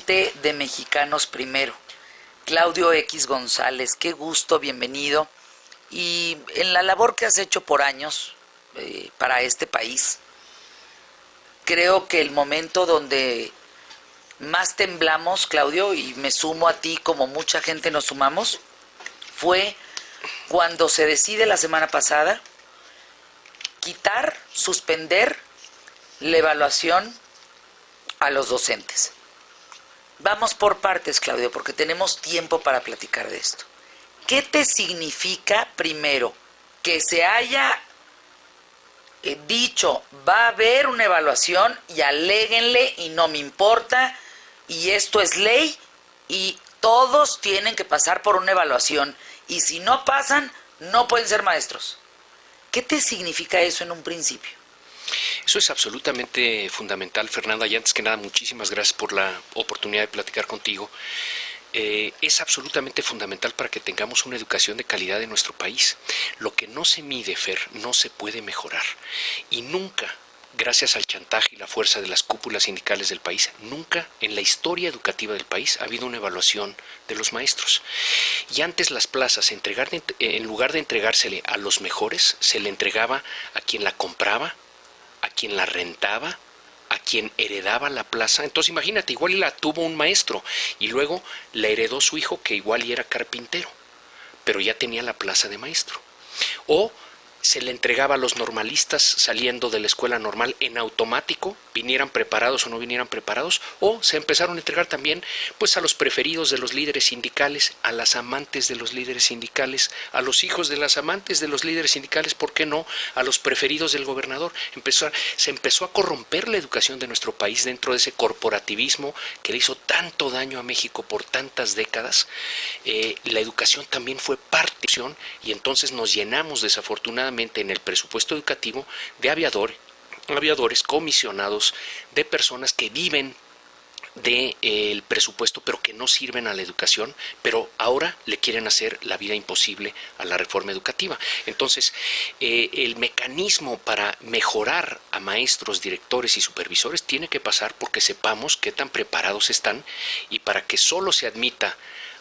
presidente de Mexicanos Primero, Claudio X González. Qué gusto, bienvenido. Y en la labor que has hecho por años para este país, creo que el momento donde más temblamos, Claudio, y me sumo a ti como mucha gente nos sumamos, fue cuando se decide la semana pasada quitar, suspender la evaluación a los docentes. Vamos por partes, Claudio, porque tenemos tiempo para platicar de esto. ¿Qué te significa, primero, que se haya dicho, va a haber una evaluación y aléguenle y no me importa, y esto es ley y todos tienen que pasar por una evaluación, y si no pasan, no pueden ser maestros? ¿Qué te significa eso en un principio? Eso es absolutamente fundamental, Fernanda, y antes que nada, muchísimas gracias por la oportunidad de platicar contigo. Es absolutamente fundamental para que tengamos una educación de calidad en nuestro país. Lo que no se mide, Fer, no se puede mejorar. Y nunca, gracias al chantaje y la fuerza de las cúpulas sindicales del país, nunca en la historia educativa del país ha habido una evaluación de los maestros. Y antes las plazas, en lugar de entregársele a los mejores, se le entregaba a quien la compraba, a quien la rentaba, a quien heredaba la plaza. Entonces imagínate, igual y la tuvo un maestro y luego la heredó su hijo, que igual y era carpintero, pero ya tenía la plaza de maestro. O se le entregaba a los normalistas saliendo de la escuela normal en automático, vinieran preparados o no vinieran preparados, o se empezaron a entregar también pues a los preferidos de los líderes sindicales, a las amantes de los líderes sindicales, a los hijos de las amantes de los líderes sindicales, ¿por qué no? A los preferidos del gobernador. Se empezó a corromper la educación de nuestro país dentro de ese corporativismo que le hizo tanto daño a México por tantas décadas. La educación también fue parte, y entonces nos llenamos desafortunadamente en el presupuesto educativo de aviadores comisionados, de personas que viven del presupuesto pero que no sirven a la educación, pero ahora le quieren hacer la vida imposible a la reforma educativa. Entonces, el mecanismo para mejorar a maestros, directores y supervisores tiene que pasar porque sepamos qué tan preparados están, y para que solo se admita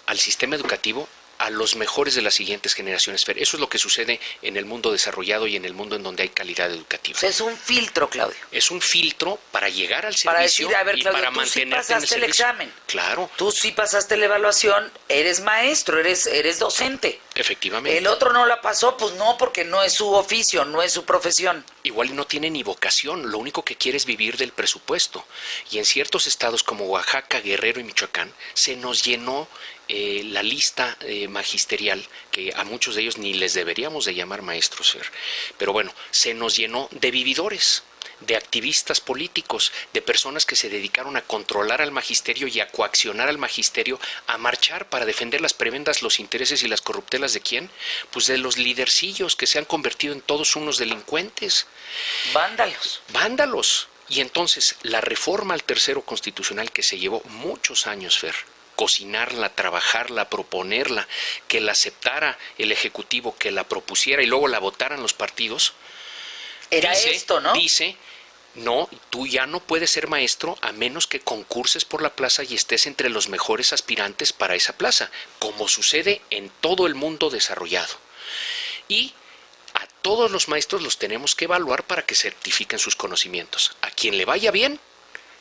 al sistema educativo a los mejores de las siguientes generaciones, Fer. Eso es lo que sucede en el mundo desarrollado y en el mundo en donde hay calidad educativa. O sea, es un filtro, Claudio. Es un filtro para llegar al servicio, para decir, a ver, y Claudio, para tú mantenerte sí pasaste en el servicio. examen. Claro. Tú sí pasaste la evaluación, eres maestro, eres docente. Efectivamente. El otro no la pasó, pues no, porque no es su oficio, no es su profesión. Igual no tiene ni vocación, lo único que quiere es vivir del presupuesto. Y en ciertos estados como Oaxaca, Guerrero y Michoacán, se nos llenó la lista magisterial, que a muchos de ellos ni les deberíamos de llamar maestros, Fer. Pero bueno, se nos llenó de vividores, de activistas políticos, de personas que se dedicaron a controlar al magisterio y a coaccionar al magisterio a marchar para defender las prebendas, los intereses y las corruptelas ¿de quién? Pues de los lidercillos que se han convertido en todos unos delincuentes. Vándalos. Y entonces la reforma al tercero constitucional, que se llevó muchos años, Fer, cocinarla, trabajarla, proponerla, que la aceptara el Ejecutivo, que la propusiera y luego la votaran los partidos. Dice, no, tú ya no puedes ser maestro a menos que concurses por la plaza y estés entre los mejores aspirantes para esa plaza, como sucede en todo el mundo desarrollado. Y a todos los maestros los tenemos que evaluar para que certifiquen sus conocimientos. A quien le vaya bien,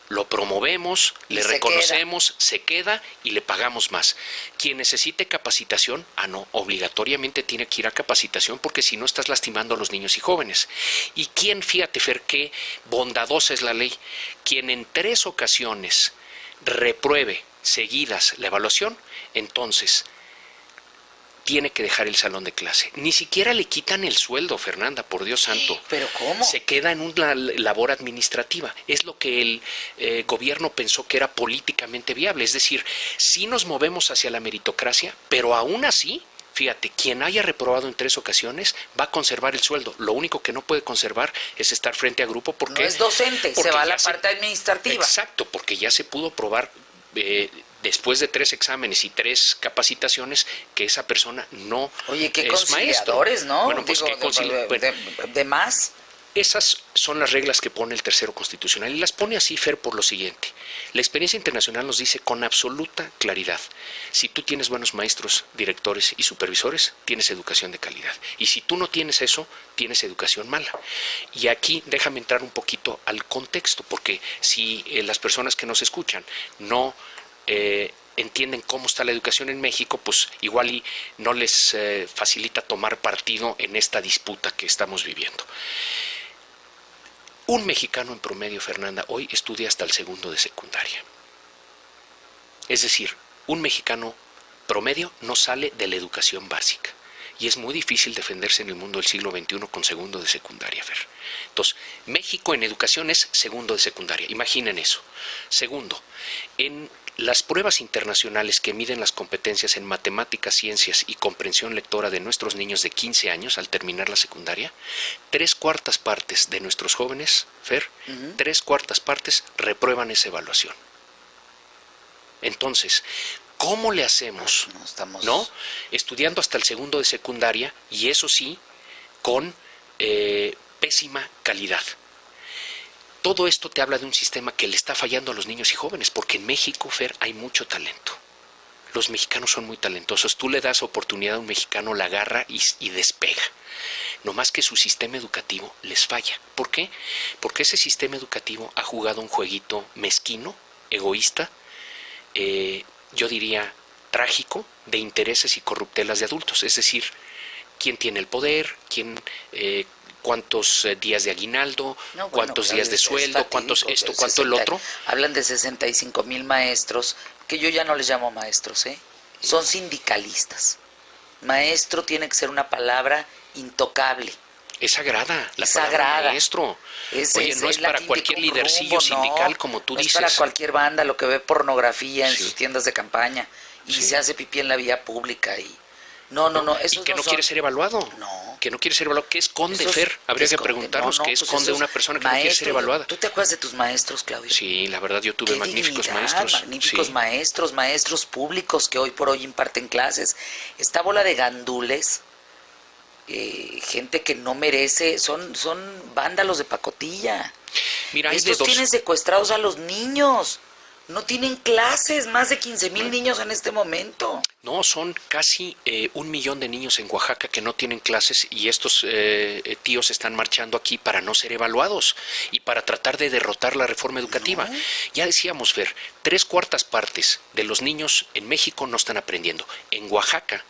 lo promovemos, le reconocemos, se queda y le pagamos más. Quien necesite capacitación, no, obligatoriamente tiene que ir a capacitación, porque si no estás lastimando a los niños y jóvenes. Y quien, fíjate, Fer, qué bondadosa es la ley, quien en 3 ocasiones repruebe seguidas la evaluación, entonces tiene que dejar el salón de clase. Ni siquiera le quitan el sueldo, Fernanda, por Dios santo. ¿Pero cómo? Se queda en una labor administrativa. Es lo que el gobierno pensó que era políticamente viable. Es decir, sí nos movemos hacia la meritocracia, pero aún así, fíjate, quien haya reprobado en 3 ocasiones va a conservar el sueldo. Lo único que no puede conservar es estar frente a grupo, porque no es docente, se va a la parte administrativa. Exacto, porque ya se pudo probar después de 3 exámenes y 3 capacitaciones que esa persona no Oye, qué es maestro. ¿no? Bueno, pues de más. Esas son las reglas que pone el tercero constitucional y las pone así, Fer, por lo siguiente. La experiencia internacional nos dice con absoluta claridad, si tú tienes buenos maestros, directores y supervisores, tienes educación de calidad. Y si tú no tienes eso, tienes educación mala. Y aquí déjame entrar un poquito al contexto, porque si las personas que nos escuchan no entienden cómo está la educación en México, pues igual y no les facilita tomar partido en esta disputa que estamos viviendo. Un mexicano en promedio, Fernanda, hoy estudia hasta el segundo de secundaria. Es decir, un mexicano promedio no sale de la educación básica. Y es muy difícil defenderse en el mundo del siglo XXI con segundo de secundaria, Fer. Entonces, México en educación es segundo de secundaria. Imaginen eso. Segundo, en las pruebas internacionales que miden las competencias en matemáticas, ciencias y comprensión lectora de nuestros niños de 15 años al terminar la secundaria, 3/4 partes de nuestros jóvenes, Fer, 3/4 partes reprueban esa evaluación. Entonces, ¿cómo le hacemos? ¿No? Estudiando hasta el segundo de secundaria y eso sí, con pésima calidad. Todo esto te habla de un sistema que le está fallando a los niños y jóvenes, porque en México, Fer, hay mucho talento. Los mexicanos son muy talentosos. Tú le das oportunidad a un mexicano, la agarra y despega. No más que su sistema educativo les falla. ¿Por qué? Porque ese sistema educativo ha jugado un jueguito mezquino, egoísta, yo diría trágico, de intereses y corruptelas de adultos. Es decir, quién tiene el poder, cuántos días de aguinaldo, cuántos días de sueldo, cuántos esto, cuánto el otro. Hablan de 65,000 maestros, que yo ya no les llamo maestros, son sindicalistas. Maestro tiene que ser una palabra intocable. Es sagrada, la palabra maestro. Oye, no es para cualquier lidercillo sindical, como tú dices. No es para cualquier banda, lo que ve pornografía en sus tiendas de campaña y se hace pipí en la vía pública y... No, y que no quiere ser evaluado. No. Que no quiere ser evaluado. ¿Qué esconde, Fer? Habría que preguntarnos qué esconde una persona que no quiere ser evaluada. ¿Tú te acuerdas de tus maestros, Claudio? Sí, la verdad yo tuve magníficos maestros. Magníficos maestros públicos que hoy por hoy imparten clases. Esta bola de gandules, gente que no merece, son vándalos de pacotilla. Mira, estos tienen secuestrados a los niños. No tienen clases, más de 15,000 niños en este momento. No, son casi 1 millón de niños en Oaxaca que no tienen clases y estos tíos están marchando aquí para no ser evaluados y para tratar de derrotar la reforma educativa. No. Ya decíamos, Fer, 3/4 partes de los niños en México no están aprendiendo. En Oaxaca,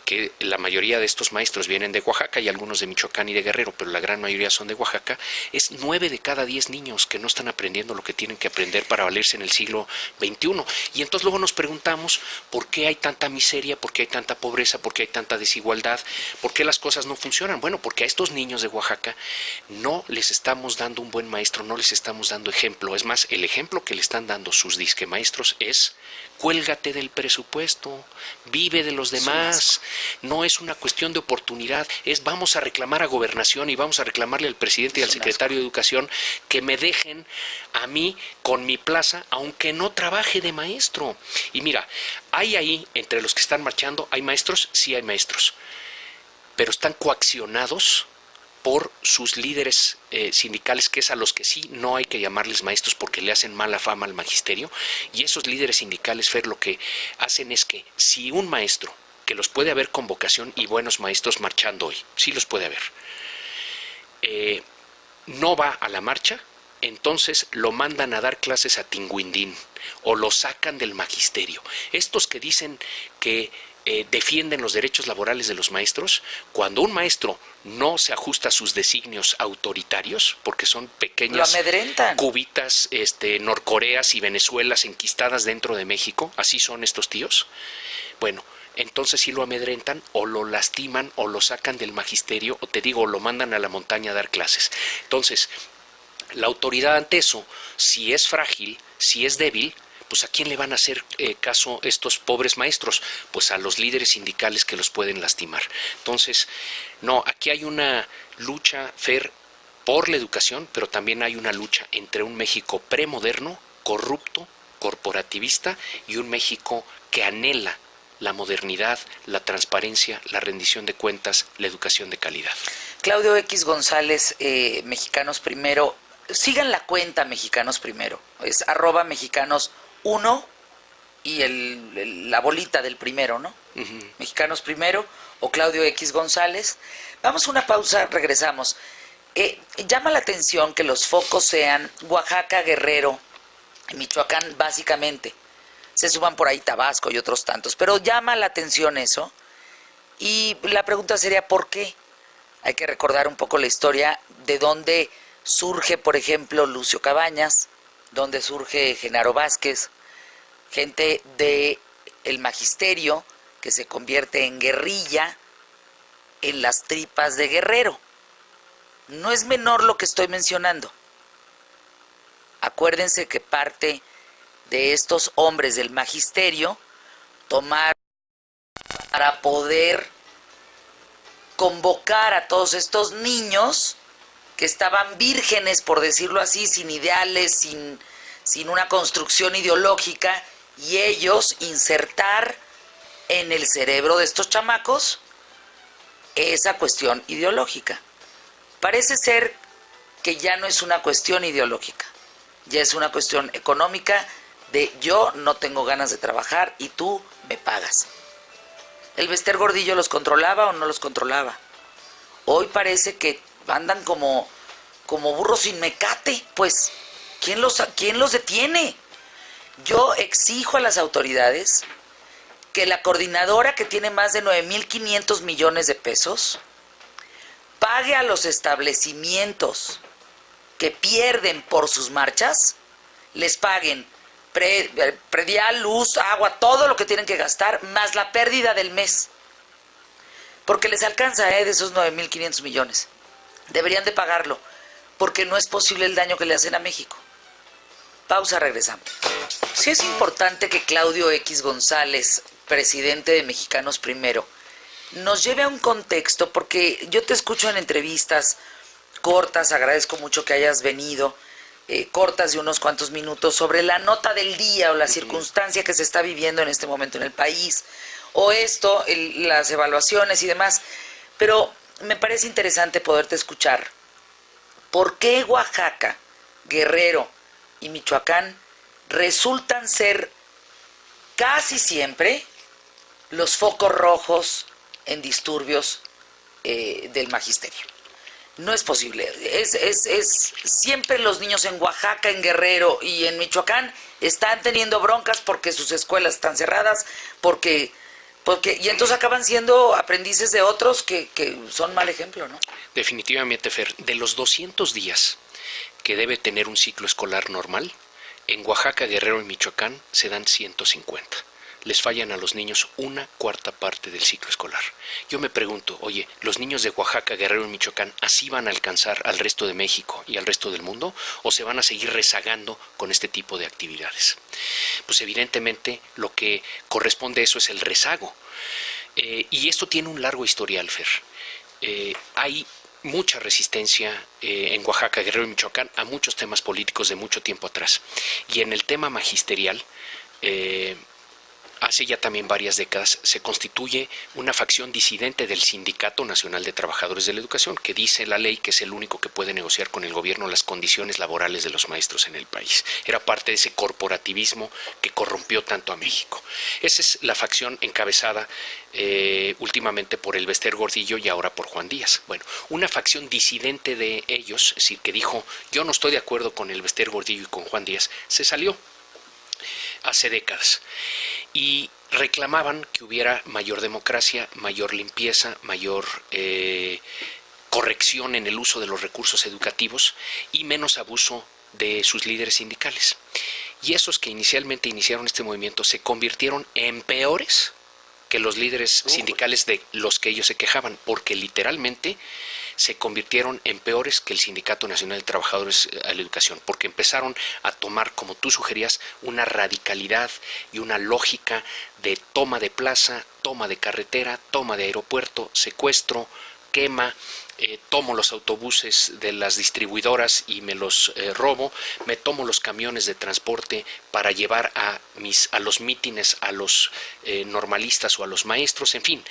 que la mayoría de estos maestros vienen de Oaxaca y algunos de Michoacán y de Guerrero, pero la gran mayoría son de Oaxaca, es 9 de cada 10 niños que no están aprendiendo lo que tienen que aprender para valerse en el siglo XXI. Y entonces luego nos preguntamos por qué hay tanta miseria, por qué hay tanta pobreza, por qué hay tanta desigualdad, por qué las cosas no funcionan. Bueno, porque a estos niños de Oaxaca no les estamos dando un buen maestro, no les estamos dando ejemplo. Es más, el ejemplo que le están dando sus disque maestros es: cuélgate del presupuesto, vive de los demás. No es una cuestión de oportunidad, es vamos a reclamar a Gobernación y vamos a reclamarle al presidente y al secretario de Educación que me dejen a mí con mi plaza, aunque no trabaje de maestro. Y mira, hay ahí, entre los que están marchando, ¿hay maestros? Sí hay maestros, pero están coaccionados por sus líderes sindicales, que es a los que sí no hay que llamarles maestros porque le hacen mala fama al magisterio. Y esos líderes sindicales, Fer, lo que hacen es que si un maestro, que los puede haber con vocación y buenos maestros marchando hoy, sí los puede haber, no va a la marcha, entonces lo mandan a dar clases a Tinguindín o lo sacan del magisterio. Estos que dicen que defienden los derechos laborales de los maestros, cuando un maestro no se ajusta a sus designios autoritarios, porque son pequeñas cubitas Norcoreas y Venezuelas enquistadas dentro de México, así son estos tíos, bueno, entonces sí lo amedrentan o lo lastiman o lo sacan del magisterio o te digo, lo mandan a la montaña a dar clases. Entonces, la autoridad ante eso, si es frágil, si es débil, pues ¿a quién le van a hacer caso estos pobres maestros? Pues a los líderes sindicales que los pueden lastimar. Entonces, no, aquí hay una lucha, Fer, por la educación, pero también hay una lucha entre un México premoderno, corrupto, corporativista y un México que anhela la modernidad, la transparencia, la rendición de cuentas, la educación de calidad. Claudio X González, Mexicanos Primero. Sigan la cuenta Mexicanos Primero. Es @mexicanos1 y la bolita del primero, ¿no? Uh-huh. Mexicanos Primero o Claudio X González. Vamos a una pausa, regresamos. Llama la atención que los focos sean Oaxaca, Guerrero, Michoacán, básicamente. Se suman por ahí Tabasco y otros tantos, pero llama la atención eso. Y la pregunta sería, ¿por qué? Hay que recordar un poco la historia de dónde surge, por ejemplo, Lucio Cabañas, dónde surge Genaro Vázquez, gente del magisterio que se convierte en guerrilla en las tripas de Guerrero. No es menor lo que estoy mencionando. Acuérdense que parte de estos hombres del magisterio tomar para poder convocar a todos estos niños que estaban vírgenes, por decirlo así, sin ideales, sin una construcción ideológica, y ellos insertar en el cerebro de estos chamacos esa cuestión ideológica. Parece ser que ya no es una cuestión ideológica, ya es una cuestión económica de yo no tengo ganas de trabajar y tú me pagas. ¿El Bester Gordillo los controlaba o no los controlaba? Hoy parece que andan como burros sin mecate, pues, ¿quién los detiene? Yo exijo a las autoridades que la coordinadora, que tiene más de 9,500 millones de pesos, pague a los establecimientos que pierden por sus marchas, les paguen predial, luz, agua, todo lo que tienen que gastar, más la pérdida del mes. Porque les alcanza de esos 9,500 millones. Deberían de pagarlo, porque no es posible el daño que le hacen a México. Pausa, regresamos. Sí es importante que Claudio X González, presidente de Mexicanos Primero, nos lleve a un contexto, porque yo te escucho en entrevistas cortas, agradezco mucho que hayas venido, cortas de unos cuantos minutos, sobre la nota del día o la circunstancia que se está viviendo en este momento en el país, o las evaluaciones y demás, pero me parece interesante poderte escuchar. ¿Por qué Oaxaca, Guerrero y Michoacán resultan ser casi siempre los focos rojos en disturbios del magisterio? No es posible. Es siempre los niños en Oaxaca, en Guerrero y en Michoacán están teniendo broncas porque sus escuelas están cerradas, porque y entonces acaban siendo aprendices de otros que son mal ejemplo, ¿no? Definitivamente, Fer, de los 200 días que debe tener un ciclo escolar normal, en Oaxaca, Guerrero y Michoacán se dan 150. Les fallan a los niños 1/4 parte del ciclo escolar. Yo me pregunto, oye, ¿los niños de Oaxaca, Guerrero y Michoacán así van a alcanzar al resto de México y al resto del mundo? ¿O se van a seguir rezagando con este tipo de actividades? Pues evidentemente lo que corresponde a eso es el rezago. Y esto tiene un largo historial, Fer. Hay mucha resistencia en Oaxaca, Guerrero y Michoacán a muchos temas políticos de mucho tiempo atrás. Y en el tema magisterial, hace ya también varias décadas, se constituye una facción disidente del Sindicato Nacional de Trabajadores de la Educación, que dice la ley que es el único que puede negociar con el gobierno las condiciones laborales de los maestros en el país. Era parte de ese corporativismo que corrompió tanto a México. Esa es la facción encabezada últimamente por el Bester Gordillo y ahora por Juan Díaz. Bueno, una facción disidente de ellos, es decir, que dijo, yo no estoy de acuerdo con el Bester Gordillo y con Juan Díaz, se salió hace décadas y reclamaban que hubiera mayor democracia, mayor limpieza, mayor corrección en el uso de los recursos educativos y menos abuso de sus líderes sindicales. Y esos que inicialmente iniciaron este movimiento se convirtieron en peores que los líderes sindicales de los que ellos se quejaban, porque literalmente se convirtieron en peores que el Sindicato Nacional de Trabajadores a la Educación, porque empezaron a tomar, como tú sugerías, una radicalidad y una lógica de toma de plaza, toma de carretera, toma de aeropuerto, secuestro, quema, tomo los autobuses de las distribuidoras y me los robo, me tomo los camiones de transporte para llevar a los mítines a los normalistas o a los maestros, en fin.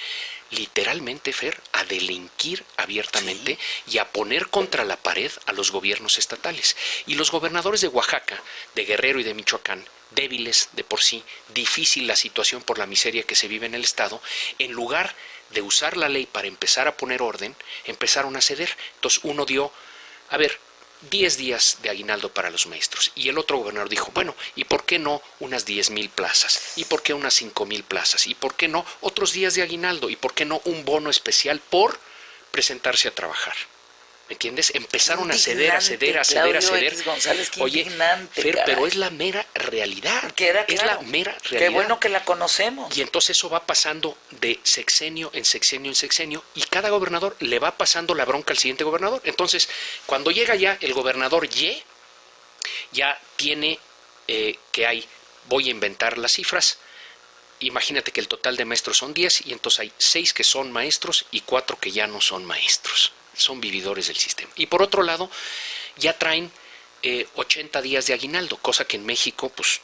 literalmente, Fer, a delinquir abiertamente y a poner contra la pared a los gobiernos estatales. Y los gobernadores de Oaxaca, de Guerrero y de Michoacán, débiles de por sí, difícil la situación por la miseria que se vive en el estado, en lugar de usar la ley para empezar a poner orden, empezaron a ceder. Entonces uno dio, a ver, 10 días de aguinaldo para los maestros. Y el otro gobernador dijo, bueno, ¿y por qué no unas 10,000 plazas? ¿Y por qué unas 5,000 plazas? ¿Y por qué no otros días de aguinaldo? ¿Y por qué no un bono especial por presentarse a trabajar? ¿Me entiendes? Empezaron a ceder, a ceder, a ceder, a ceder. González, qué Oye, indignante, Fer, caray. pero es la mera realidad. Queda es claro. la mera realidad. Qué bueno que la conocemos. Y entonces eso va pasando de sexenio en sexenio en sexenio, y cada gobernador le va pasando la bronca al siguiente gobernador. Entonces, cuando llega ya el gobernador Y, ya tiene que hay, voy a inventar las cifras, imagínate que el total de maestros son 10, y entonces hay 6 que son maestros y 4 que ya no son maestros. Son vividores del sistema. Y por otro lado, ya traen 80 días de aguinaldo, cosa que en México, pues,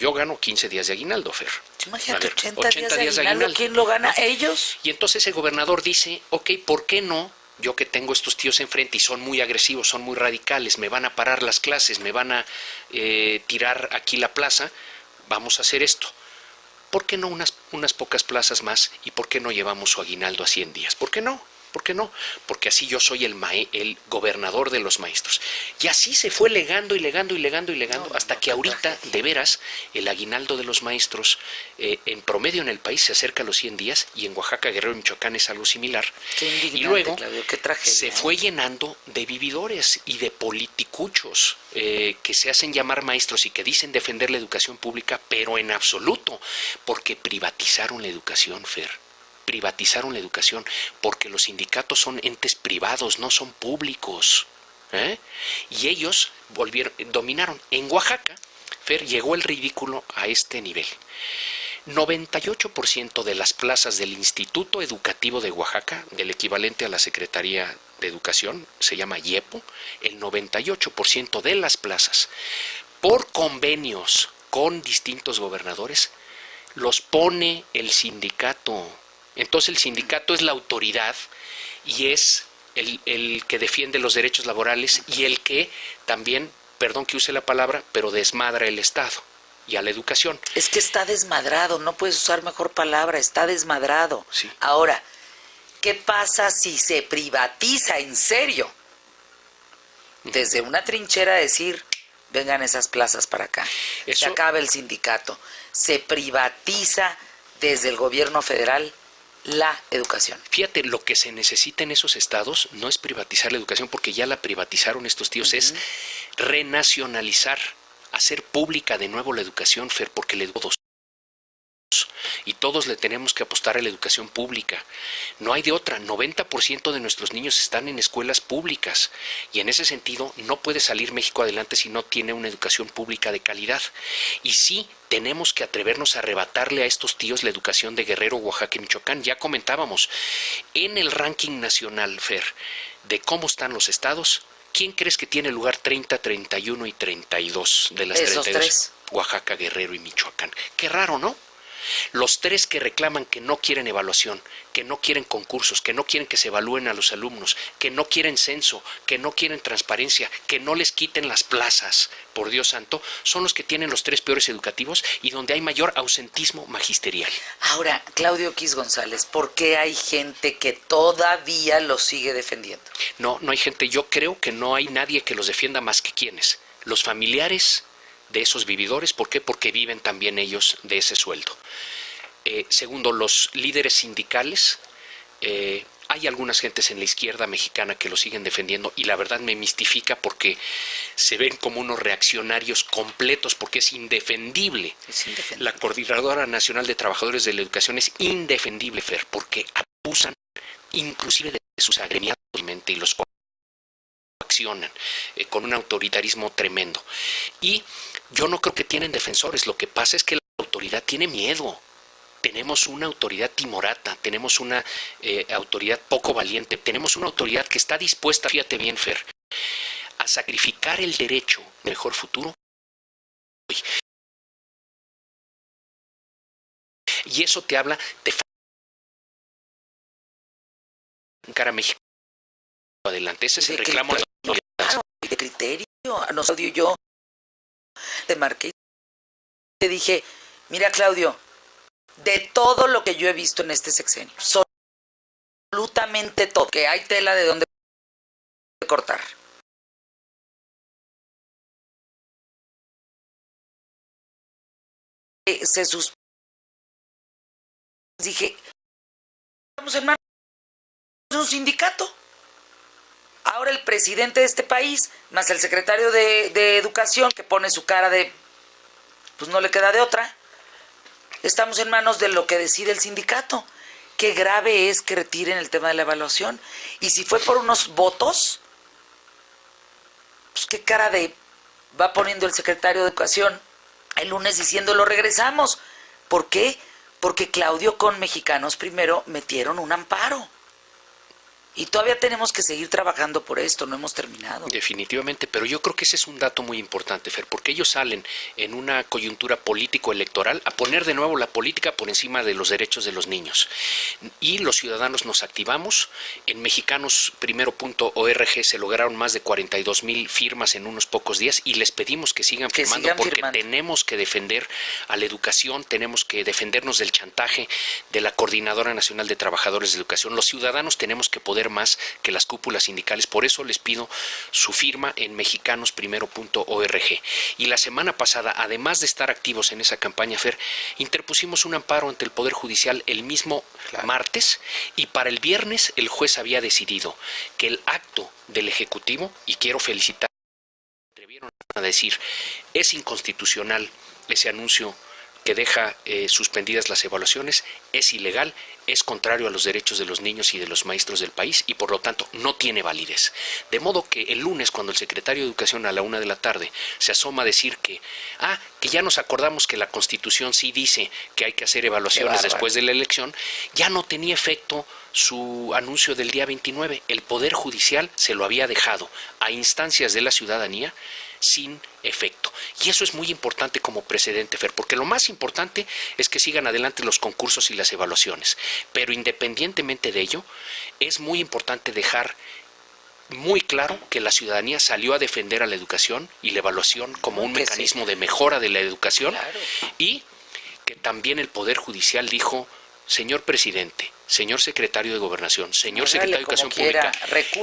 yo gano 15 días de aguinaldo, Fer. Imagínate, A ver, 80 días de aguinaldo, ¿quién lo gana? ¿no? ¿Ellos? Y entonces el gobernador dice, ok, ¿por qué no? Yo que tengo estos tíos enfrente y son muy agresivos, son muy radicales, me van a parar las clases, me van a tirar aquí la plaza, vamos a hacer esto. ¿Por qué no unas pocas plazas más? ¿Y por qué no llevamos su aguinaldo a 100 días? ¿Por qué no? ¿Por qué no? Porque así yo soy el gobernador de los maestros. Y así se fue legando y legando y legando y legando, hasta que ahorita, de veras, el aguinaldo de los maestros en promedio en el país se acerca a los 100 días, y en Oaxaca, Guerrero y Michoacán es algo similar. Qué indignante, Y luego Claudio, qué tragedia, se fue llenando de vividores y de politicuchos que se hacen llamar maestros y que dicen defender la educación pública, pero en absoluto, porque privatizaron la educación, Fer. Privatizaron la educación, porque los sindicatos son entes privados, no son públicos. Y ellos dominaron. En Oaxaca, Fer, llegó el ridículo a este nivel. 98% de las plazas del Instituto Educativo de Oaxaca, del equivalente a la Secretaría de Educación, se llama IEPO, el 98% de las plazas, por convenios con distintos gobernadores, los pone el sindicato. Entonces el sindicato es la autoridad y es el que defiende los derechos laborales y el que también, perdón que use la palabra, pero desmadra el Estado y a la educación. Es que está desmadrado, no puedes usar mejor palabra, está desmadrado. Sí. Ahora, ¿qué pasa si se privatiza en serio? Desde una trinchera decir, vengan esas plazas para acá. Se acaba el sindicato. Se privatiza desde el gobierno federal la educación. Fíjate, lo que se necesita en esos estados no es privatizar la educación, porque ya la privatizaron estos tíos, es renacionalizar, hacer pública de nuevo la educación, Fer, porque le todos. Y todos le tenemos que apostar a la educación pública. No hay de otra. 90% de nuestros niños están en escuelas públicas. Y en ese sentido, no puede salir México adelante si no tiene una educación pública de calidad. Y sí, tenemos que atrevernos a arrebatarle a estos tíos la educación de Guerrero, Oaxaca y Michoacán. Ya comentábamos, en el ranking nacional, Fer, de cómo están los estados, ¿quién crees que tiene lugar 30, 31 y 32 de las Esos 32? tres. Oaxaca, Guerrero y Michoacán. Qué raro, ¿no? Los tres que reclaman que no quieren evaluación, que no quieren concursos, que no quieren que se evalúen a los alumnos, que no quieren censo, que no quieren transparencia, que no les quiten las plazas, por Dios santo, son los que tienen los tres peores educativos y donde hay mayor ausentismo magisterial. Ahora, Claudio X González, ¿por qué hay gente que todavía los sigue defendiendo? No hay gente. Yo creo que no hay nadie que los defienda más que quienes. Los familiares de esos vividores. ¿Por qué? Porque viven también ellos de ese sueldo. Segundo, los líderes sindicales. Hay algunas gentes en la izquierda mexicana que lo siguen defendiendo y la verdad me mistifica porque se ven como unos reaccionarios completos, porque es indefendible. La Coordinadora Nacional de Trabajadores de la Educación es indefendible, Fer, porque abusan inclusive de sus agremiados y los accionan con un autoritarismo tremendo. Y yo no creo que tienen defensores. Lo que pasa es que la autoridad tiene miedo. Tenemos una autoridad timorata, tenemos una autoridad poco valiente, tenemos una autoridad que está dispuesta, fíjate bien, Fer, a sacrificar el derecho de mejor futuro. Y eso te habla de cara a México adelante. Ese es el De reclamo. criterio, claro, de criterio. No, Claudio, yo te marqué y te dije, mira, Claudio, de todo lo que yo he visto en este sexenio, absolutamente todo, que hay tela de donde cortar. Se suspendió. Dije, estamos en manos de un sindicato. Ahora el presidente de este país, más el secretario de Educación, que pone su cara de, pues no le queda de otra, estamos en manos de lo que decide el sindicato. Qué grave es que retiren el tema de la evaluación. Y si fue por unos votos, pues qué cara de va poniendo el secretario de Educación el lunes diciendo lo regresamos. ¿Por qué? Porque Claudio con Mexicanos Primero metieron un amparo. Y todavía tenemos que seguir trabajando por esto, no hemos terminado. Definitivamente, pero yo creo que ese es un dato muy importante, Fer, porque ellos salen en una coyuntura político-electoral a poner de nuevo la política por encima de los derechos de los niños. Y los ciudadanos nos activamos. En mexicanos.primero.org se lograron más de 42,000 firmas en unos pocos días y les pedimos que sigan firmando porque tenemos que defender a la educación, tenemos que defendernos del chantaje de la Coordinadora Nacional de Trabajadores de Educación. Los ciudadanos tenemos que poder más que las cúpulas sindicales. Por eso les pido su firma en mexicanos.primero.org. Y la semana pasada, además de estar activos en esa campaña, Fer, interpusimos un amparo ante el Poder Judicial el mismo martes, y para el viernes el juez había decidido que el acto del Ejecutivo, y quiero felicitar, atrevieron a decir, es inconstitucional ese anuncio que deja suspendidas las evaluaciones, es ilegal, es contrario a los derechos de los niños y de los maestros del país y por lo tanto no tiene validez. De modo que el lunes, cuando el secretario de Educación a la 1:00 p.m. se asoma a decir que ya nos acordamos que la Constitución sí dice que hay que hacer evaluaciones después de la elección, ya no tenía efecto su anuncio del día 29. El Poder Judicial se lo había dejado a instancias de la ciudadanía sin efecto. Y eso es muy importante como precedente, Fer, porque lo más importante es que sigan adelante los concursos y las evaluaciones. Pero independientemente de ello, es muy importante dejar muy claro que la ciudadanía salió a defender a la educación y la evaluación como un mecanismo de mejora de la educación, y que también el Poder Judicial dijo, señor presidente, señor secretario de Gobernación, señor secretario de Educación Pública,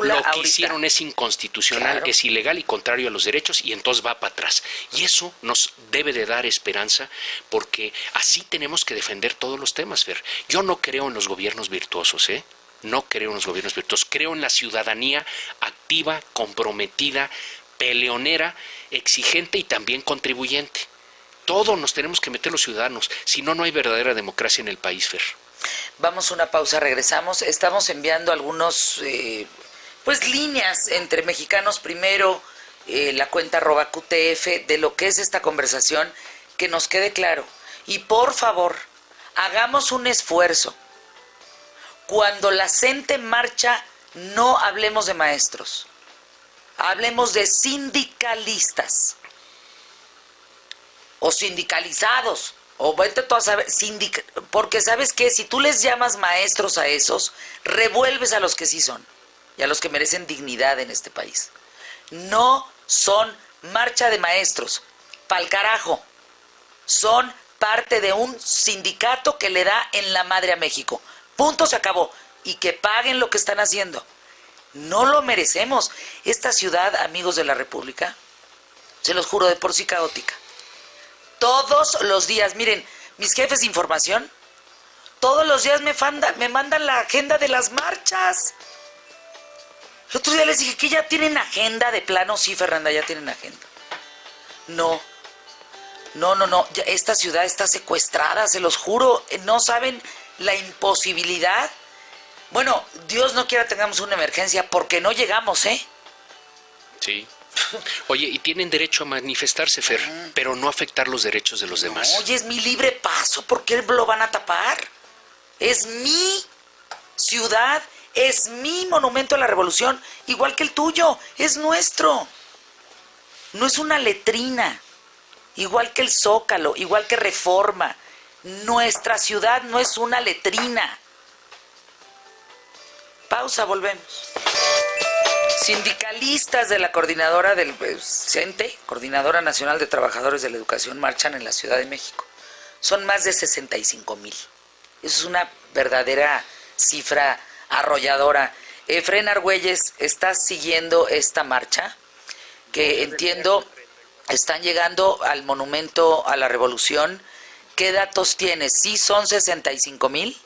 lo que hicieron es inconstitucional, es ilegal y contrario a los derechos, y entonces va para atrás. Y eso nos debe de dar esperanza, porque así tenemos que defender todos los temas, Fer. Yo no creo en los gobiernos virtuosos, no creo en los gobiernos virtuosos, creo en la ciudadanía activa, comprometida, peleonera, exigente y también contribuyente. Todos nos tenemos que meter los ciudadanos, si no, no hay verdadera democracia en el país, Fer. Vamos a una pausa, regresamos. Estamos enviando algunos, líneas entre Mexicanos Primero, la cuenta @QTF, de lo que es esta conversación, que nos quede claro. Y por favor, hagamos un esfuerzo. Cuando la gente marcha, no hablemos de maestros, hablemos de sindicalistas o sindicalizados, o vete tú a saber, porque sabes que si tú les llamas maestros a esos, revuelves a los que sí son y a los que merecen dignidad en este país. No son marcha de maestros, pa'l carajo, son parte de un sindicato que le da en la madre a México. Punto, se acabó. Y que paguen lo que están haciendo. No lo merecemos. Esta ciudad, amigos de la República, se los juro, de por sí caótica. Todos los días, miren, mis jefes de información, todos los días me mandan la agenda de las marchas. El otro día les dije que ya tienen agenda de plano. Sí, Fernanda, ya tienen agenda. No. Ya esta ciudad está secuestrada, se los juro. No saben la imposibilidad. Bueno, Dios no quiera tengamos una emergencia, porque no llegamos, Sí. Oye, y tienen derecho a manifestarse, Fer, pero no afectar los derechos de los demás. Oye, es mi libre paso, ¿por qué lo van a tapar? Es mi ciudad, es mi monumento a la revolución, igual que el tuyo, es nuestro. No es una letrina, igual que el Zócalo, igual que Reforma. Nuestra ciudad no es una letrina. Pausa, volvemos. Sindicalistas de la coordinadora del CENTE, Coordinadora Nacional de Trabajadores de la Educación, marchan en la Ciudad de México. Son más de 65,000. Eso es una verdadera cifra arrolladora. Efrén Argüelles, ¿estás siguiendo esta marcha? Que entiendo, están llegando al Monumento a la Revolución. ¿Qué datos tienes? ¿Sí son 65,000?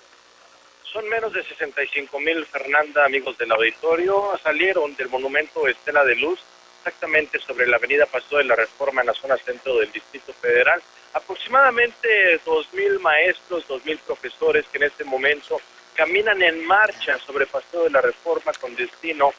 Son menos de 65,000, Fernanda, amigos del auditorio. Salieron del Monumento Estela de Luz, exactamente sobre la avenida Paseo de la Reforma en la zona centro del Distrito Federal. Aproximadamente 2,000 maestros, 2,000 profesores que en este momento caminan en marcha sobre Paseo de la Reforma con destino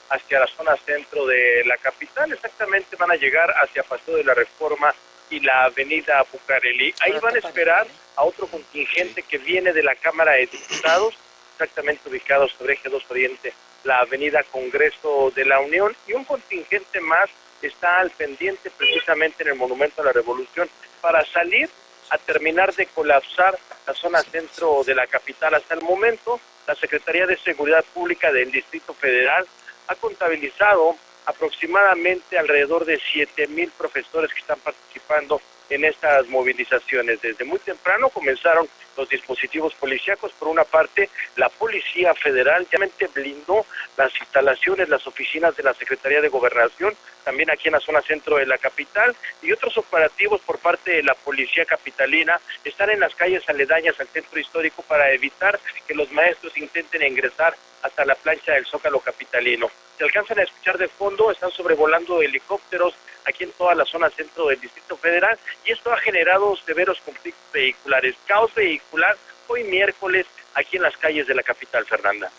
hacia la zona centro de la capital. Exactamente van a llegar hacia Paseo de la Reforma y la avenida Bucareli. Ahí van a esperar a otro contingente que viene de la Cámara de Diputados, exactamente ubicado sobre Eje 2 Oriente, la avenida Congreso de la Unión, y un contingente más está al pendiente precisamente en el Monumento a la Revolución para salir a terminar de colapsar la zona centro de la capital. Hasta el momento, la Secretaría de Seguridad Pública del Distrito Federal ha contabilizado aproximadamente alrededor de 7,000 profesores que están participando en estas movilizaciones. Desde muy temprano comenzaron los dispositivos policíacos. Por una parte, la Policía Federal ya blindó las instalaciones, las oficinas de la Secretaría de Gobernación, también aquí en la zona centro de la capital, y otros operativos por parte de la Policía Capitalina están en las calles aledañas al centro histórico para evitar que los maestros intenten ingresar hasta la plancha del Zócalo capitalino. Se alcanzan a escuchar de fondo, están sobrevolando helicópteros aquí en toda la zona centro del Distrito Federal, y esto ha generado severos conflictos vehiculares, caos vehicular hoy miércoles aquí en las calles de la capital, Fernanda.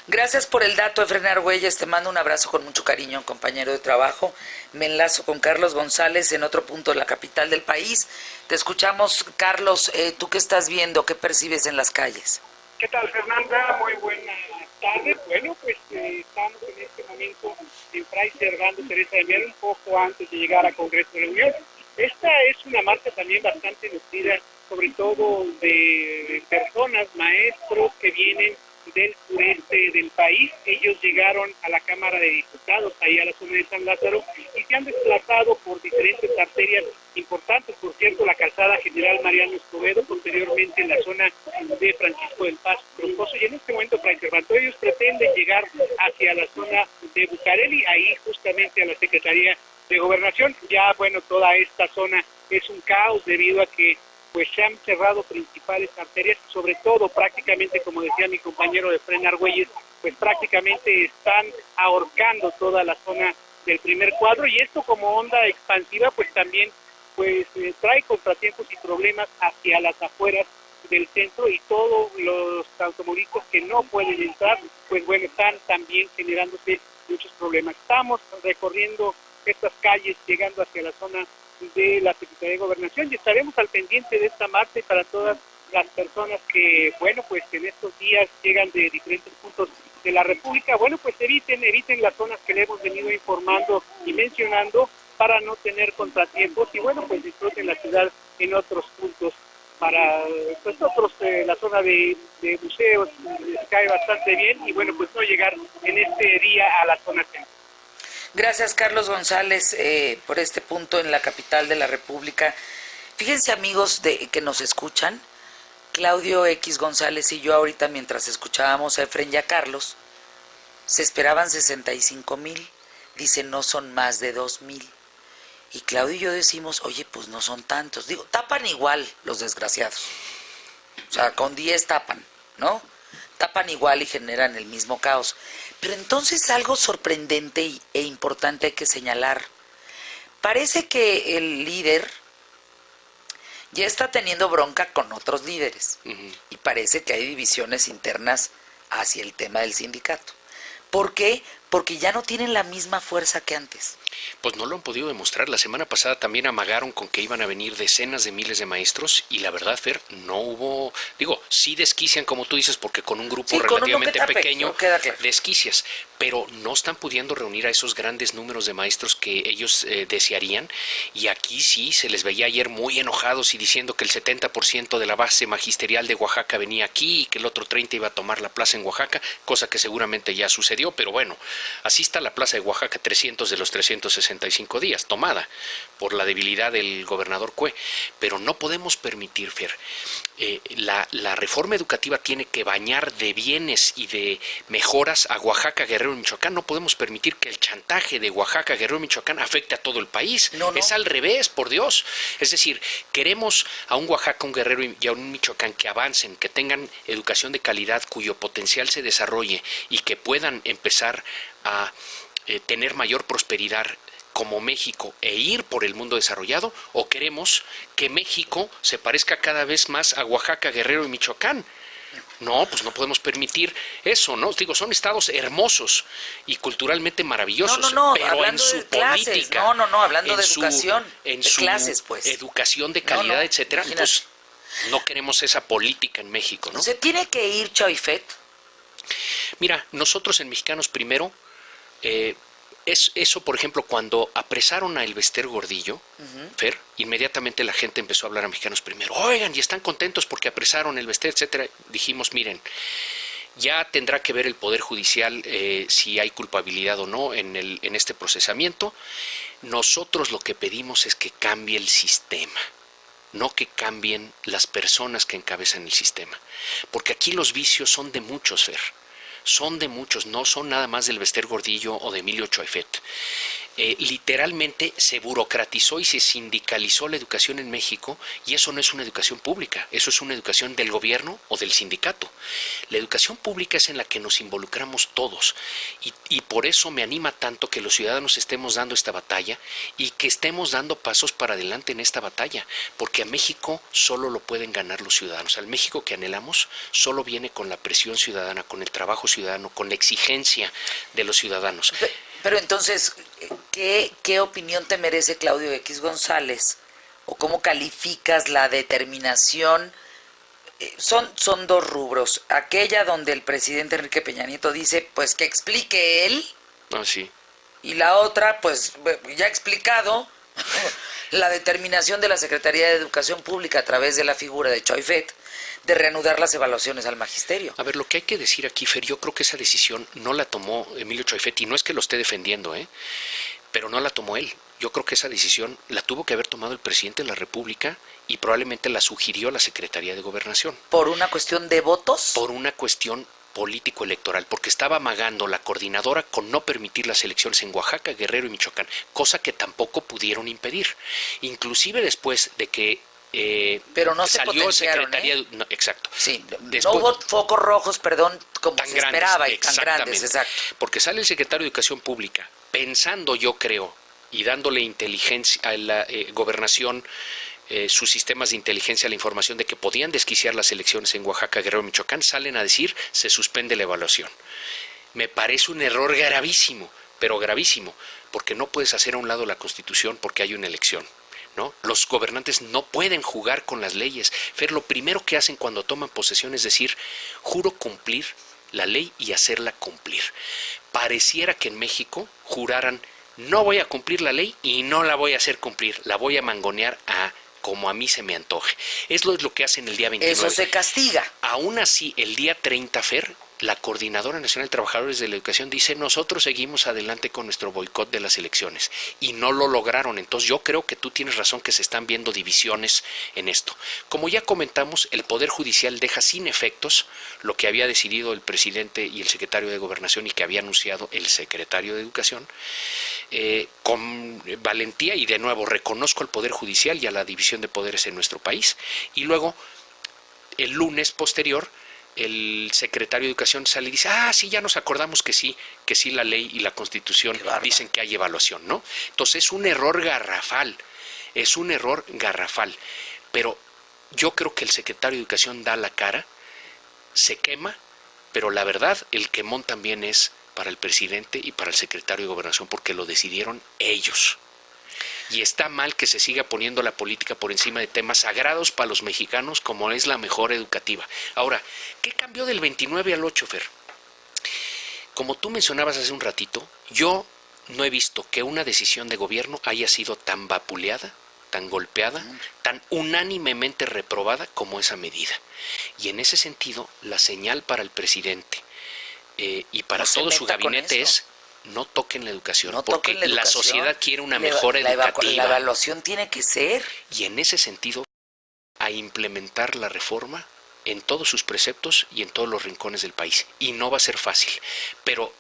Gracias por el dato, Efrén Argüelles. Te mando un abrazo con mucho cariño, compañero de trabajo. Me enlazo con Carlos González en otro punto de la capital del país. Te escuchamos, Carlos. ¿Tú qué estás viendo? ¿Qué percibes en las calles? ¿Qué tal, Fernanda? Muy buenas tardes. Bueno, pues estamos en este momento en Fray Servando Teresa de Mier, un poco antes de llegar a Congreso de la Unión. Esta es una marcha también bastante nutrida, sobre todo de personas, maestros que vienen del sureste del país. Ellos llegaron a la Cámara de Diputados, ahí a la zona de San Lázaro, y se han desplazado por diferentes arterias importantes. Por cierto, la calzada General Mariano Escobedo, posteriormente en la zona de Francisco del Paz Troncoso, y en este momento Fray Servando. Ellos pretenden llegar hacia la zona de Bucareli, ahí justamente a la Secretaría de Gobernación. Ya, bueno, toda esta zona es un caos debido a que pues se han cerrado principales arterias, sobre todo prácticamente, como decía mi compañero de Efrén Argüelles, pues prácticamente están ahorcando toda la zona del primer cuadro, y esto como onda expansiva pues también pues trae contratiempos y problemas hacia las afueras del centro, y todos los automovilistas que no pueden entrar, pues bueno, están también generándose muchos problemas. Estamos recorriendo estas calles, llegando hacia la zona de la Secretaría de Gobernación, y estaremos al pendiente de esta marcha, y para todas las personas que, bueno, pues en estos días llegan de diferentes puntos de la República, bueno, pues eviten las zonas que le hemos venido informando y mencionando para no tener contratiempos, y bueno, pues disfruten la ciudad en otros puntos. Para pues otros, la zona de museos les cae bastante bien, y bueno, pues no llegar en este día a la zona central. Gracias, Carlos González, por este punto en la capital de la República. Fíjense, amigos que nos escuchan, Claudio X González y yo ahorita, mientras escuchábamos a Efrén y a Carlos, se esperaban 65,000, dice no son más de 2,000. Y Claudio y yo decimos, oye, pues no son tantos. Digo, tapan igual los desgraciados. O sea, con 10 tapan, ¿no? Tapan igual y generan el mismo caos. Pero entonces algo sorprendente e importante hay que señalar. Parece que el líder ya está teniendo bronca con otros líderes. Uh-huh. Y parece que hay divisiones internas hacia el tema del sindicato. ¿Por qué? Porque ya no tienen la misma fuerza que antes. Pues no lo han podido demostrar. La semana pasada también amagaron con que iban a venir decenas de miles de maestros y la verdad, Fer, no hubo, sí desquician como tú dices porque con un grupo Sí, relativamente con uno que pequeño queda claro. desquicias, pero no están pudiendo reunir a esos grandes números de maestros que ellos desearían y aquí sí se les veía ayer muy enojados y diciendo que el 70% de la base magisterial de Oaxaca venía aquí y que el otro 30% iba a tomar la plaza en Oaxaca, cosa que seguramente ya sucedió, pero bueno, así está la plaza de Oaxaca 300 de los 365 días, tomada por la debilidad del gobernador Cue, pero no podemos permitir, Fer, la reforma educativa tiene que bañar de bienes y de mejoras a Oaxaca, Guerrero y Michoacán. No podemos permitir que el chantaje de Oaxaca, Guerrero y Michoacán afecte a todo el país. No. Es al revés, por Dios. Es decir, queremos a un Oaxaca, un Guerrero y a un Michoacán que avancen, que tengan educación de calidad, cuyo potencial se desarrolle y que puedan empezar a tener mayor prosperidad como México e ir por el mundo desarrollado, o queremos que México se parezca cada vez más a Oaxaca, Guerrero y Michoacán. No, pues no podemos permitir eso, ¿no? Digo, son estados hermosos y culturalmente maravillosos, No, pero hablando en su de clases, política, hablando de educación, en de su clases, pues. educación de calidad, etcétera, imagínate. pues no queremos esa política en México, ¿no? ¿Se tiene que ir Choifet? Mira, nosotros en Mexicanos Primero, eso, por ejemplo, cuando apresaron a Elbester Gordillo, Fer, inmediatamente la gente empezó a hablar a Mexicanos Primero. Oigan, y están contentos porque apresaron a Elbester, etcétera. Dijimos, miren, ya tendrá que ver el Poder Judicial si hay culpabilidad o no en este procesamiento. Nosotros lo que pedimos es que cambie el sistema, no que cambien las personas que encabezan el sistema. Porque aquí los vicios son de muchos, Fer. Son de muchos, no son nada más del Elbester Gordillo o de Emilio Choifet. Literalmente se burocratizó y se sindicalizó la educación en México y eso no es una educación pública, eso es una educación del gobierno o del sindicato. La educación pública es en la que nos involucramos todos y por eso me anima tanto que los ciudadanos estemos dando esta batalla y que estemos dando pasos para adelante en esta batalla, porque a México solo lo pueden ganar los ciudadanos. Al México que anhelamos solo viene con la presión ciudadana, con el trabajo ciudadano, con la exigencia de los ciudadanos. Pero entonces, ¿qué opinión te merece Claudio X González? ¿O cómo calificas la determinación? Son dos rubros. Aquella donde el presidente Enrique Peña Nieto dice, pues que explique él. Ah, sí. Y la otra, pues ya explicado, la determinación de la Secretaría de Educación Pública a través de la figura de Choifet de reanudar las evaluaciones al magisterio. A ver, lo que hay que decir aquí, Fer, yo creo que esa decisión no la tomó Emilio Choifet, y no es que lo esté defendiendo, pero no la tomó él. Yo creo que esa decisión la tuvo que haber tomado el presidente de la República y probablemente la sugirió la Secretaría de Gobernación. ¿Por una cuestión de votos? Por una cuestión político-electoral, porque estaba amagando la coordinadora con no permitir las elecciones en Oaxaca, Guerrero y Michoacán, cosa que tampoco pudieron impedir. Inclusive después de que pero no se salió potenciaron, Secretaría no, exacto. Sí, después, no hubo focos rojos, perdón, como tan se grandes, esperaba, y tan grandes, exacto. Porque sale el secretario de Educación Pública pensando, yo creo, y dándole inteligencia a la gobernación, sus sistemas de inteligencia, la información de que podían desquiciar las elecciones en Oaxaca, Guerrero y Michoacán, salen a decir, se suspende la evaluación. Me parece un error gravísimo, pero gravísimo, porque no puedes hacer a un lado la Constitución porque hay una elección, ¿no? Los gobernantes no pueden jugar con las leyes. Fer, lo primero que hacen cuando toman posesión es decir, juro cumplir la ley y hacerla cumplir. Pareciera que en México juraran, no voy a cumplir la ley y no la voy a hacer cumplir, la voy a mangonear como a mí se me antoje. Es lo que hacen el día 29. Eso se castiga. Aún así, el día 30, Fer, la Coordinadora Nacional de Trabajadores de la Educación dice, nosotros seguimos adelante con nuestro boicot de las elecciones, y no lo lograron. Entonces yo creo que tú tienes razón que se están viendo divisiones en esto. Como ya comentamos, el Poder Judicial deja sin efectos lo que había decidido el presidente y el secretario de Gobernación y que había anunciado el secretario de Educación, con valentía, y de nuevo reconozco al Poder Judicial y a la división de poderes en nuestro país. Y luego, el lunes posterior, el secretario de Educación sale y dice, sí, ya nos acordamos que sí la ley y la Constitución dicen que hay evaluación, ¿no? Entonces es un error garrafal, pero yo creo que el secretario de Educación da la cara, se quema, pero la verdad, el quemón también es para el presidente y para el secretario de Gobernación porque lo decidieron ellos. Y está mal que se siga poniendo la política por encima de temas sagrados para los mexicanos como es la mejora educativa. Ahora, ¿qué cambió del 29 al 8, Fer? Como tú mencionabas hace un ratito, yo no he visto que una decisión de gobierno haya sido tan vapuleada, tan golpeada, tan unánimemente reprobada como esa medida. Y en ese sentido, la señal para el presidente y para todo su gabinete es: no toquen la educación, porque la sociedad quiere una mejora educativa. La evaluación tiene que ser. Y en ese sentido, a implementar la reforma en todos sus preceptos y en todos los rincones del país. Y no va a ser fácil, pero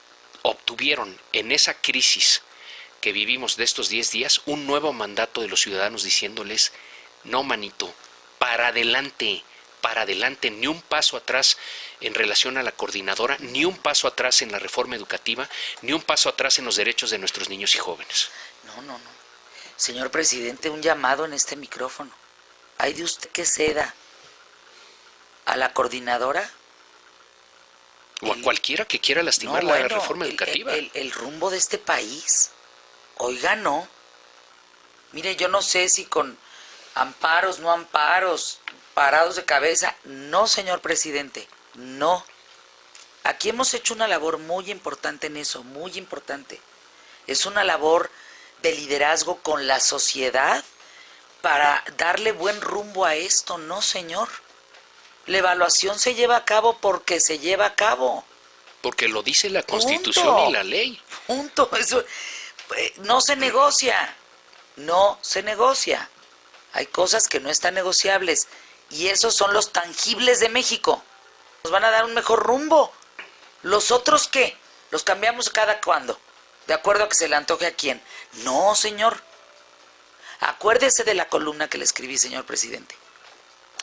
obtuvieron en esa crisis que vivimos de estos 10 días un nuevo mandato de los ciudadanos diciéndoles: no, manito, para adelante, ni un paso atrás en relación a la coordinadora, ni un paso atrás en la reforma educativa, ni un paso atrás en los derechos de nuestros niños y jóvenes. No. Señor presidente, un llamado en este micrófono. ¿Hay de usted que ceda a la coordinadora? O a cualquiera que quiera lastimar la reforma educativa. El rumbo de este país. Oiga, no. Mire, yo no sé si con amparos, no amparos, parados de cabeza. No, señor presidente, no. Aquí hemos hecho una labor muy importante en eso, muy importante. Es una labor de liderazgo con la sociedad para darle buen rumbo a esto, no, señor. La evaluación se lleva a cabo porque se lleva a cabo. Porque lo dice la Constitución Punto. y la ley. Punto. Eso no se negocia. No se negocia. Hay cosas que no están negociables. Y esos son los tangibles de México. Nos van a dar un mejor rumbo. ¿Los otros qué? ¿Los cambiamos cada cuándo? ¿De acuerdo a que se le antoje a quién? No, señor. Acuérdese de la columna que le escribí, señor presidente.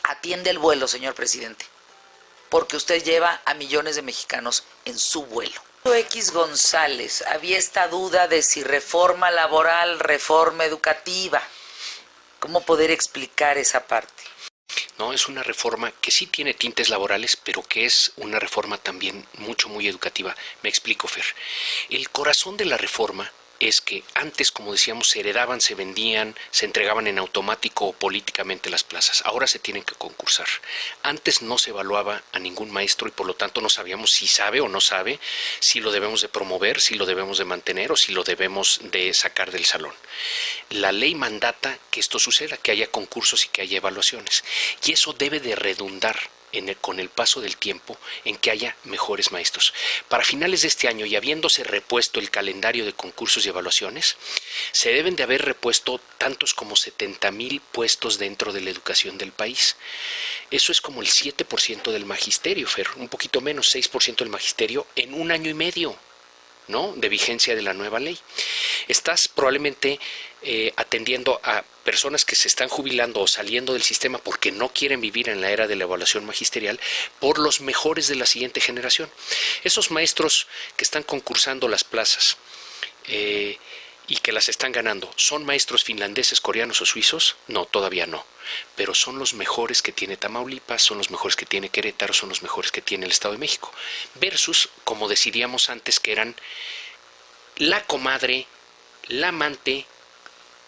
Atiende el vuelo, señor presidente. Porque usted lleva a millones de mexicanos en su vuelo. X González, había esta duda de si reforma laboral, reforma educativa. ¿Cómo poder explicar esa parte? No, es una reforma que sí tiene tintes laborales, pero que es una reforma también muy educativa. Me explico, Fer. El corazón de la reforma es que antes, como decíamos, se heredaban, se vendían, se entregaban en automático o políticamente las plazas. Ahora se tienen que concursar. Antes no se evaluaba a ningún maestro y por lo tanto no sabíamos si sabe o no sabe, si lo debemos de promover, si lo debemos de mantener o si lo debemos de sacar del salón. La ley mandata que esto suceda, que haya concursos y que haya evaluaciones. Y eso debe de redundar con el paso del tiempo en que haya mejores maestros. Para finales de este año, y habiéndose repuesto el calendario de concursos y evaluaciones, se deben de haber repuesto tantos como 70,000 puestos dentro de la educación del país. Eso es como el 7% del magisterio, Fer, un poquito menos, 6% del magisterio en un año y medio, ¿no?, de vigencia de la nueva ley. Estás probablemente atendiendo a personas que se están jubilando o saliendo del sistema porque no quieren vivir en la era de la evaluación magisterial por los mejores de la siguiente generación. Esos maestros que están concursando las plazas y que las están ganando, ¿son maestros finlandeses, coreanos o suizos? No, todavía no. Pero son los mejores que tiene Tamaulipas, son los mejores que tiene Querétaro, son los mejores que tiene el Estado de México. Versus, como decidíamos antes, que eran la comadre, la amante,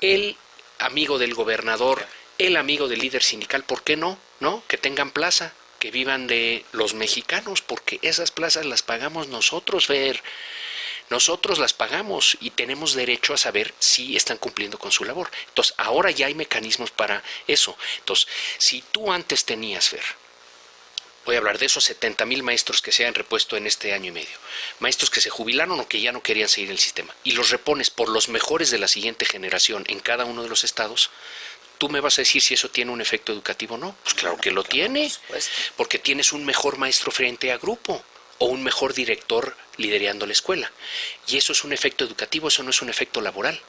el amigo del gobernador, el amigo del líder sindical. ¿Por qué no? ¿No? Que tengan plaza, que vivan de los mexicanos, porque esas plazas las pagamos nosotros, Fer. Nosotros las pagamos y tenemos derecho a saber si están cumpliendo con su labor. Entonces, ahora ya hay mecanismos para eso. Entonces, si tú antes tenías, Fer, voy a hablar de esos 70,000 maestros que se han repuesto en este año y medio, maestros que se jubilaron o que ya no querían seguir el sistema, y los repones por los mejores de la siguiente generación en cada uno de los estados, ¿tú me vas a decir si eso tiene un efecto educativo o no? Pues claro que lo tiene, porque tienes un mejor maestro frente a grupo o un mejor director liderando la escuela. Y eso es un efecto educativo, eso no es un efecto laboral.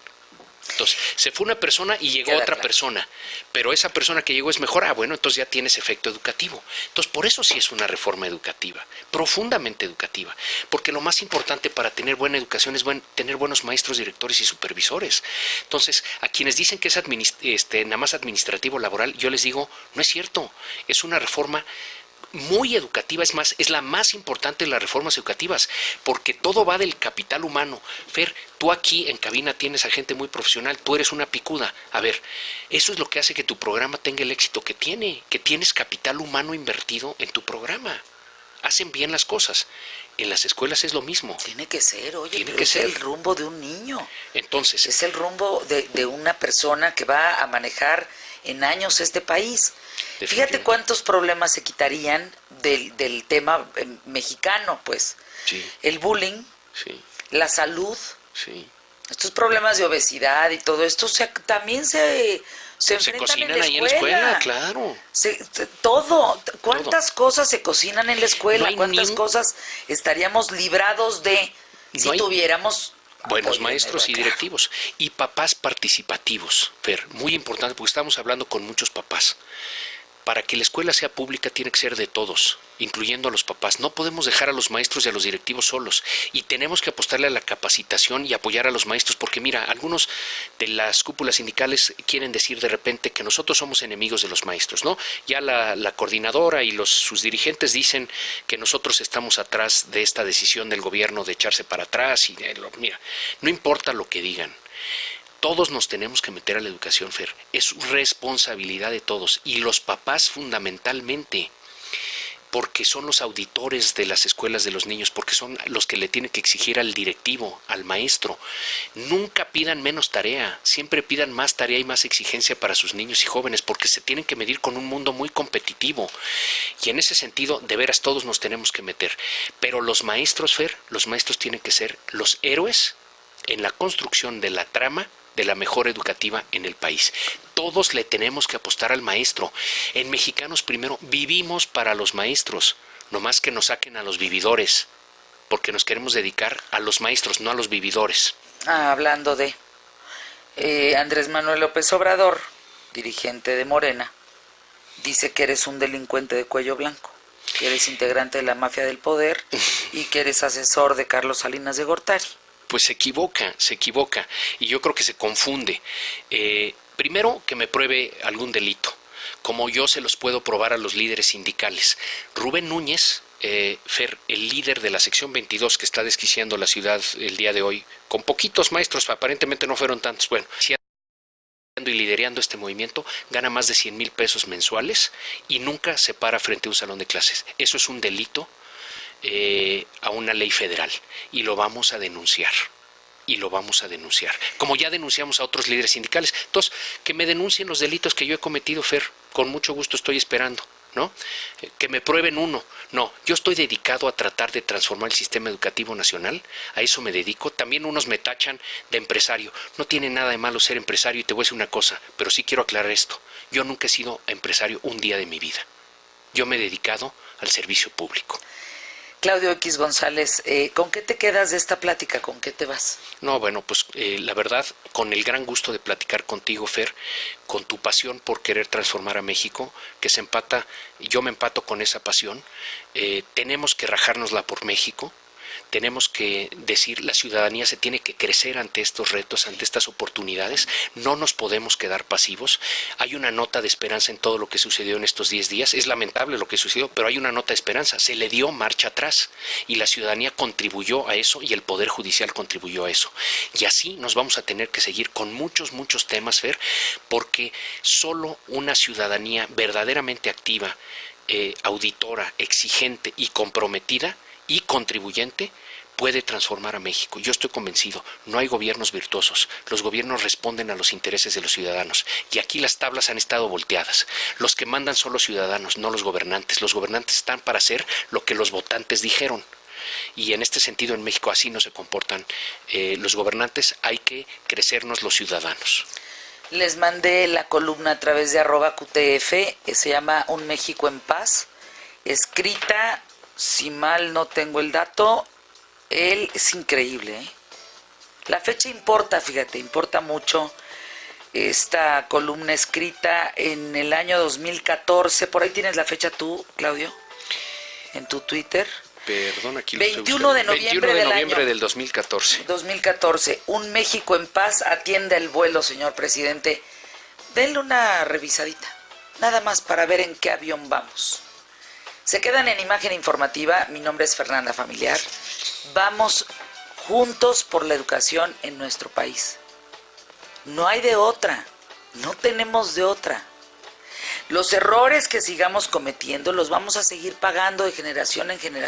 Entonces, se fue una persona y llegó otra persona, pero esa persona que llegó es mejor, bueno, entonces ya tienes efecto educativo. Entonces, por eso sí es una reforma educativa, profundamente educativa, porque lo más importante para tener buena educación es tener buenos maestros, directores y supervisores. Entonces, a quienes dicen que es nada más administrativo laboral, yo les digo, no es cierto, es una reforma muy educativa, es más, es la más importante de las reformas educativas, porque todo va del capital humano. Fer, tú aquí en cabina tienes a gente muy profesional, tú eres una picuda. A ver, eso es lo que hace que tu programa tenga el éxito que tiene, que tienes capital humano invertido en tu programa. Hacen bien las cosas. En las escuelas es lo mismo. Tiene que ser, oye, Tiene pero que es ser. el rumbo de un niño. Entonces, Es el rumbo de una persona que va a manejar en años este país. Fíjate cuántos problemas se quitarían del tema mexicano, pues. sí, El bullying, sí, la salud, sí. estos problemas de obesidad y todo esto también se Se enfrentan cocinan ahí en la escuela, claro. Todo. ¿Cuántas cosas se cocinan en la escuela? No hay ¿Cuántas cosas estaríamos librados de si No hay tuviéramos buenos apoyo maestros y acá? directivos y papás participativos, Fer, muy importante porque estamos hablando con muchos papás. Para que la escuela sea pública tiene que ser de todos, incluyendo a los papás. No podemos dejar a los maestros y a los directivos solos y tenemos que apostarle a la capacitación y apoyar a los maestros porque mira, algunos de las cúpulas sindicales quieren decir de repente que nosotros somos enemigos de los maestros, ¿no? Ya la coordinadora y sus dirigentes dicen que nosotros estamos atrás de esta decisión del gobierno de echarse para atrás y mira, no importa lo que digan. Todos nos tenemos que meter a la educación, Fer. Es responsabilidad de todos. Y los papás fundamentalmente, porque son los auditores de las escuelas de los niños, porque son los que le tienen que exigir al directivo, al maestro. Nunca pidan menos tarea, siempre pidan más tarea y más exigencia para sus niños y jóvenes, porque se tienen que medir con un mundo muy competitivo. Y en ese sentido, de veras, todos nos tenemos que meter. Pero los maestros, Fer, los maestros tienen que ser los héroes en la construcción de la trama de la mejor educativa en el país. Todos le tenemos que apostar al maestro. En Mexicanos Primero vivimos para los maestros, no más que nos saquen a los vividores, porque nos queremos dedicar a los maestros, no a los vividores. Hablando de Andrés Manuel López Obrador, dirigente de Morena, dice que eres un delincuente de cuello blanco, que eres integrante de la mafia del poder y que eres asesor de Carlos Salinas de Gortari. Pues se equivoca, y yo creo que se confunde. Primero, que me pruebe algún delito, como yo se los puedo probar a los líderes sindicales. Rubén Núñez, Fer, el líder de la sección 22 que está desquiciando la ciudad el día de hoy, con poquitos maestros, aparentemente no fueron tantos, bueno, y liderando este movimiento, gana más de 100,000 pesos mensuales y nunca se para frente a un salón de clases. Eso es un delito a una ley federal y lo vamos a denunciar. Como ya denunciamos a otros líderes sindicales. Entonces, que me denuncien los delitos que yo he cometido, Fer, con mucho gusto estoy esperando, ¿no? Que me prueben uno. No, yo estoy dedicado a tratar de transformar el sistema educativo nacional, a eso me dedico. También unos me tachan de empresario. No tiene nada de malo ser empresario y te voy a decir una cosa, pero sí quiero aclarar esto. Yo nunca he sido empresario un día de mi vida. Yo me he dedicado al servicio público. Claudio X González, ¿con qué te quedas de esta plática? ¿Con qué te vas? No, bueno, pues la verdad, con el gran gusto de platicar contigo, Fer, con tu pasión por querer transformar a México, que se empata, yo me empato con esa pasión. Tenemos que rajárnosla por México. Tenemos que decir, la ciudadanía se tiene que crecer ante estos retos, ante estas oportunidades. No nos podemos quedar pasivos. Hay una nota de esperanza en todo lo que sucedió en estos 10 días. Es lamentable lo que sucedió, pero hay una nota de esperanza. Se le dio marcha atrás y la ciudadanía contribuyó a eso y el Poder Judicial contribuyó a eso. Y así nos vamos a tener que seguir con muchos temas, Fer, porque solo una ciudadanía verdaderamente activa, auditora, exigente y comprometida y contribuyente puede transformar a México. Yo estoy convencido, no hay gobiernos virtuosos, los gobiernos responden a los intereses de los ciudadanos y aquí las tablas han estado volteadas. Los que mandan son los ciudadanos, no los gobernantes. Los gobernantes están para hacer lo que los votantes dijeron y en este sentido en México así no se comportan los gobernantes, hay que crecernos los ciudadanos. Les mandé la columna a través de @QTF, que se llama Un México en Paz, escrita, si mal no tengo el dato, es increíble, ¿eh? La fecha importa, fíjate, importa mucho. Esta columna escrita en el año 2014, por ahí tienes la fecha tú, Claudio, en tu Twitter. Perdón, aquí lo 21 de noviembre, 21 de del noviembre año del 2014. 2014. Un México en Paz, atienda el vuelo, señor presidente. Denle una revisadita, nada más para ver en qué avión vamos. Se quedan en Imagen Informativa. Mi nombre es Fernanda Familiar. Vamos juntos por la educación en nuestro país. No hay de otra. No tenemos de otra. Los errores que sigamos cometiendo los vamos a seguir pagando de generación en generación.